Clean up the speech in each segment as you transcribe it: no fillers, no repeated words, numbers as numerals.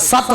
7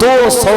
200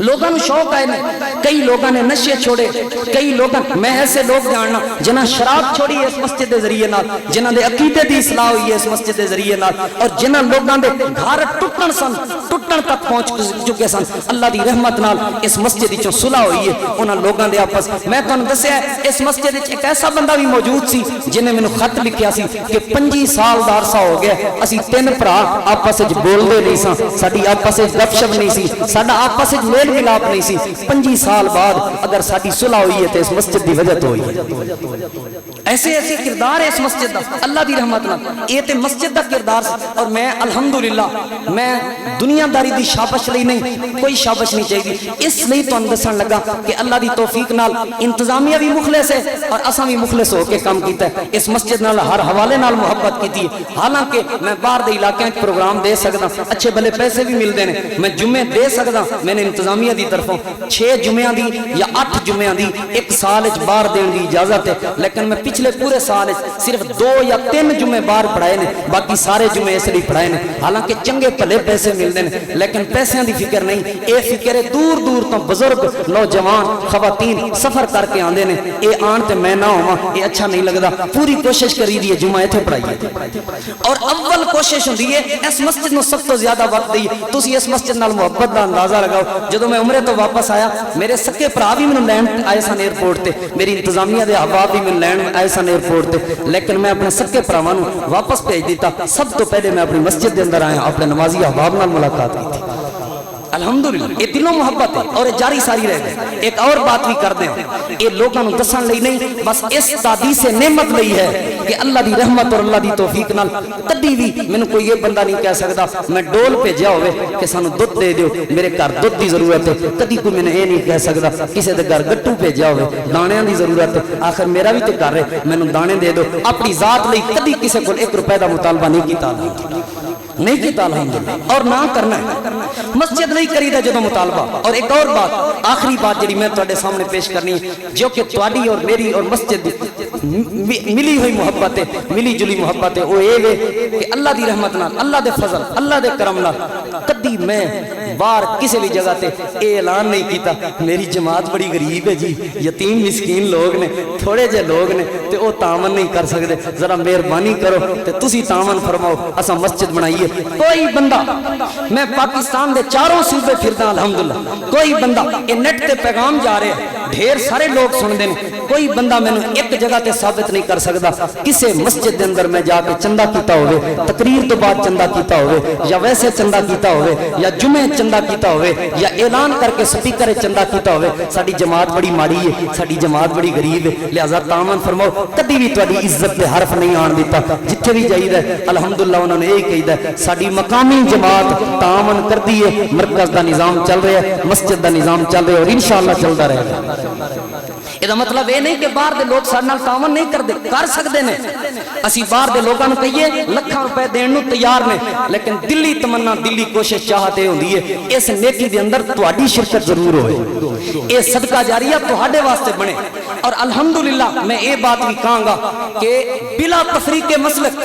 لوگوں کو شوق آئے نے، کئی لوگوں نے نشے چھوڑے، کئی لوگوں میں ایسے لوگ جاننا جنہاں شراب چھوڑی ہے اس مسجد دے ذریعے نال، جنہاں دے عقیدے دی اصلاح ہوئی ہے اس مسجد دے ذریعے نال، اور جنہاں لوگوں دے گھر ٹوٹن سن، ٹوٹن تک پہنچ چکے سن، اللہ دی رحمت نال اس مسجد وچوں صلح ہوئی ہے انہاں لوگوں دے آپس۔ میں تانوں دسیا اس مسجد وچ ایک ایسا بندہ بھی موجود سی جنہیں مینوں خط لکھیا سی کہ 25 سال دا عرصہ ہو گیا اسی 3 بھرا آپس وچ بولدے نہیں ساں، ساڈی آپس وچ گپ شپ نہیں سی، ساڈا آپس وچ میل ملاپ نہیں سی، 25 سال بعد اگر ساڈی صلح ہوئی ہے تو اس مسجد دی وجہ تو ہوئی ہے۔ ایسے ایسے کردار ہے اس مسجد دا اللہ دی رحمت نال، یہ تے مسجد دا کردار سی۔ اور میں الحمدللہ میں دنیا داری دی شابش لئی نہیں، کوئی شابش نہیں چاہیے، اس لئی تو دسن لگا کہ اللہ دی توفیق نال انتظامیہ بھی مخلص ہے اور اساں بھی مخلص ہو کے کام کیتا ہے، اس مسجد نال ہر حوالے نال محبت کیتی ہے۔ حالانکہ میں باہر دے علاقے وچ پروگرام دے سکدا، اچھے بھلے پیسے بھی ملدے نے، میں جمعے دے سکدا، میں نے انتظامیہ دی طرفوں 6 جمعیاں دی یا 8 جمعیاں دی ایک سال وچ باہر دین دی اجازت ہے، لیکن میں پچھلے پورے سال صرف 2 یا 3 جمعے باہر پڑھائے نے، باقی سارے جمعے اس لیے پڑھائے نے۔ حالانکہ چنگے بھلے پیسے ملتے ہیں لیکن پیسوں دی فکر نہیں، اے فکر ہے دور دور تو بزرگ نوجوان خواتین سفر کر کے آندے نے، اے آن تے میں نہ ہوا اے اچھا نہیں لگدا، پوری کوشش کری دی جمعہ ایتھے پڑھائیے۔ اور اول کوشش ہوندی ہے اس مسجد نو سب تو زیادہ وقت دئیے، تسی اس مسجد نال محبت دا اندازہ لگاؤ۔ جدوں میں عمرے تو واپس آیا میرے سکے بھرا بھی مینوں لین آئے سن ایئرپورٹ تے، میری انتظامیہ دے احباب بھی مینوں لین آئے سن ایئرپورٹ تے، لیکن میں اپنے سکے بھراواں نوں واپس بھیج دیتا۔ سب تو پہلے میں اپنی مسجد دے اندر آیا، اپنے نمازی احباب نال ملاقات کی تھی۔ الحمدللہ یہ دلوں محبت ہے اور یہ جاری ساری رہ گئے۔ ایک اور بات بھی کر دیں، یہ لوگوں دسن لئی نہیں، بس اس تحدیث نعمت لئی ہے کہ اللہ دی رحمت اور اللہ دی توفیق نال کدی بھی مینوں کوئی یہ بندہ نہیں کہہ سکتا میں ڈول بھیجیا ہوئے کہ سانو دودھ دے دیو، میرے گھر دودھ دی ضرورت ہے، کدی کوئی میں نے یہ نہیں کہہ سکتا کسی دے گھر گٹو بھیجیا ہوئے دانیاں دی ضرورت ہے، آخر میرا بھی تو گھر ہے مینوں دانے دے دو۔ اپنی ذات لئی کدی کسی کو 1 روپے دا مطالبہ نہیں کیتا، نہیں کیتا الحمدللہ، اور نہ کرنا ہے۔ مسجد نہیں کری دا جدو مطالبہ۔ اور ایک اور بات، آخری بات جڑی میں تواڈے سامنے پیش کرنی ہے، جو کہ تواڈی اور میری اور مسجد ملی ہوئی محبت ہے، ملی جلی محبت ہے، وہ یہ ہے کہ اللہ دی رحمت نال، اللہ دے فضل، اللہ دے کرم نال کدی میں باہر کسی بھی جگہ تے اے اعلان نہیں کیتا میری جماعت بڑی غریب ہے جی، یتیم مسکین لوگ نے، تھوڑے جے لوگ نے تے او تعاون نہیں کر سکتے، ذرا مہربانی کرو تے تسی تعاون فرماؤ اساں مسجد بنائیے۔ کوئی بندہ، میں پاکستان دے چاروں صوبے پھردا الحمدللہ، کوئی بندہ اے نیٹ تے پیغام جا رہے ہیں، ڈھیر سارے لوگ سن دے نے، کوئی بندہ میں ایک جگہ تے ثابت نہیں کر سکتا کسے مسجد دے اندر میں جا کے چندہ کیتا ہوئے، تقریر تو بعد چندہ کیتا ہوئے، یا ویسے چندہ کیتا ہوئے، یا جمعے چندہ کیتا ہوئے، یا اعلان کر کے سپیکر چندہ کیتا ہوئے۔ ساڈی جماعت بڑی ماڑی ہے، ساڈی جماعت بڑی غریب ہے، لہذا تعاون فرماؤ۔ کدی بھی تہاڈی عزت دے حرف نہیں آن دیتا، جتھے بھی جائیدا الحمدللہ انہوں نے یہی کہیدا ساڈی مقامی جماعت تعاون کردی ہے، مرکز دا نظام چل رہا ہے، مسجد دا نظام چل رہا ہے اور انشاءاللہ چلتا رہے گا۔ یہ مطلب یہ نہیں کہ باہر دے لوگ سارے نال تعاون نہیں کرتے، کر سکتے ہیں، اسی باہر دے لوگوں کو کہیے لکھاں روپے دین نو تیار نے، لیکن دلی تمنا دلی کوشش چاہتے ہوندی ہے اس نیکی دے اندر تہاڈی شرکت ضرور ہوئے، یہ صدقہ جاریہ تہاڈے واسطے بنے۔ اور الحمدللہ میں یہ بات بھی کہاں گا کہ بلا تفریق مسلک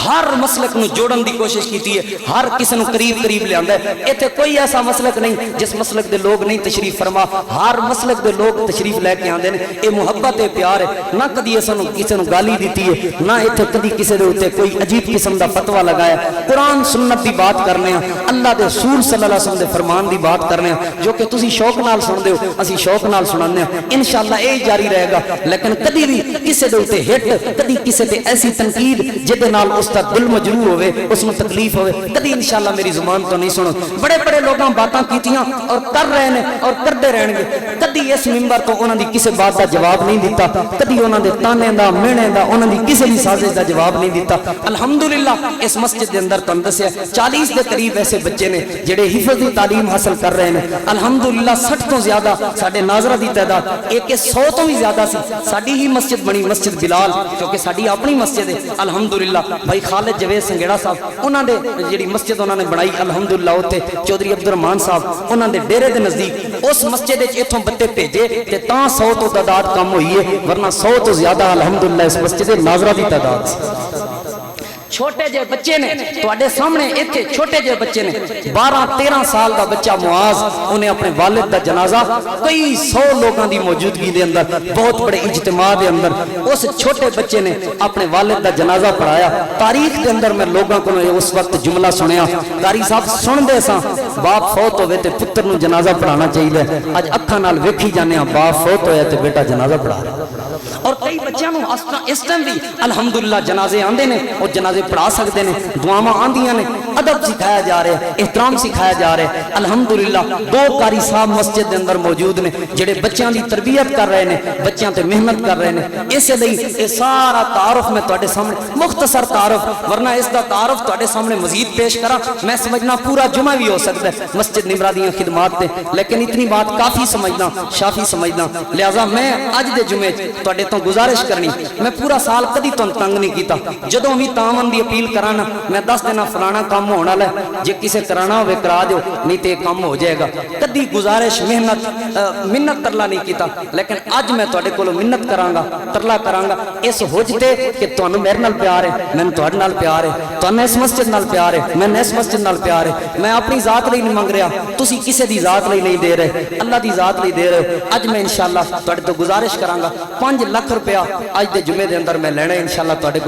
ہر مسلک نو جوڑن دی کوشش کیتی ہے، ہر کسی نو قریب قریب لے آندا ہے۔ ایتھے کوئی ایسا مسلک نہیں جس مسلک دے لوگ نہیں تشریف فرما، ہر مسلک دے لوگ تشریف لے کے آندے نے۔ اے محبت ہے، پیار ہے، نہ کدی اساں نو کسی نو گالی دیتی ہے، نہ ایتھے کدی کسی دے اوتے کوئی عجیب قسم دا فتوی لگایا۔ قرآن سنت دی بات کرنے ہیں، اللہ دے رسول صلی اللہ علیہ وسلم دے فرمان دی بات کرنے ہیں، جو کہ تسی شوق نال سن دے ہو، اسی شوق نال سنانے ہیں، انشاءاللہ اے جاری رہے گا۔ لیکن کدی بھی کسی دے اوتے ہٹ، کدی کسی تے ایسی تنقید جدے نال اس دا دل مجروح ہوئے، اس میں تکلیف ہوئے، کدی انشاءاللہ میری زبان تو نہیں سنو۔ بڑے بڑے لوگاں باتاں کیتیاں اور کر رہے ہیں اور کردے رہن گے، کدی اس منبر تو انہاں دی کسی بات دا جواب نہیں دیتا، کدی انہاں دے تانے دا مینے دا انہاں دی کسی بھی سازش دا جواب نہیں دیتا۔ الحمدللہ اس مسجد دے اندر تو دسیا 40 دے قریب ایسے بچے نے جڑے حفظ دی تعلیم حاصل کر رہے ہیں۔ الحمدللہ 60 تو زیادہ ساڈے ناظرہ دی تعداد، ایک 100 تو بھی زیادہ سی۔ ساڈی ہی مسجد بنی مسجد بلال، کیونکہ ساڈی اپنی مسجد ہے۔ الحمدللہ بھائی خالد جوید سنگیڑا صاحب انہاں دے جڑی مسجد انہاں نے بنائی الحمدللہ اوتے چودھری عبد الرحمان صاحب انہاں دے ڈیرے دے نزدیک اس مسجد وچ ایتھوں بتے بھیجے تے تاں 100 تو تعداد کم ہوئی ہے، ورنہ 100 تو زیادہ الحمدللہ اس مسجد ناظرہ دی تعداد سی۔ چھوٹے جے بچے نے تواڈے سامنے ایتھے چھوٹے جے بچے نے 12-13 سال دا بچہ معاذ انہیں اپنے والد دا جنازہ کئی 100 لوگاں دی موجودگی دے اندر بہت بڑے اجتماع دے اندر اس چھوٹے بچے نے اپنے والد دا جنازہ پڑھایا. تاریخ دے اندر میں لوگاں کو اس وقت جملہ سنیا قاری صاحب سن دے ساں باپ فوت ہوئے تے پتر نو جنازہ پڑھانا چاہیے. اج اکھاں نال ویکھی جانے ہاں باپ فوت ہویا تے بیٹا جنازہ پڑھا رہا. اور کئی بچیاں نو اس ٹائم بھی الحمدللہ جنازے آندے نے اور جنازے پڑھا سکتے نے, دعاواں آندیاں نے, ادب سکھایا جا رہا ہے, احترام سکھایا جا رہا ہے. الحمدللہ 2 قاری صاحب مسجد دے اندر موجود نے جڑے بچیاں دی تربیت کر رہے نے, بچیاں تے محنت کر رہے نے. اسے لئی یہ سارا تعارف میں تواڈے سامنے مختصر تعارف, ورنہ اس دا تعارف تواڈے سامنے مزید پیش کراں میں سمجھنا پورا جمعہ بھی ہو سکتا ہے مسجد نمرہ دیاں خدمات تے, لیکن اتنی بات کافی سمجھنا شافی سمجھنا. لہذا میں اج دے جمعے تواڈے تو گزارش کرنی, میں پورا سال کدی تو تنگ نہیں کیتا, جدوں بھی تعاون دی اپیل کرانا میں دس دینا فلانا کام ہونے والا ہے, جے کسے کرانا ہوے کرا دیو نہیں تے کام ہو جائے گا. کدی گزارش محنت منت ترلا نہیں کیتا, لیکن اج میں تواڈے کولوں منت کراں گا ترلا کراں گا اس حجتے کہ تانوں میرے نال پیار ہے, مینوں تواڈے نال پیار ہے, تانوں اس مسجد نال پیار ہے, میں اس مسجد نال پیار ہے. میں اپنی ذات لئی نہیں منگ رہا, تسی کسے دی ذات لئی نہیں دے رہے, اللہ دی ذات لئی دے رہے. اج میں انشاءاللہ تواڈے تو گزارش کراں گا 5 لاکھ روپیہ اج دے جمعے دے اندر میں لینا انشاءاللہ تواڈے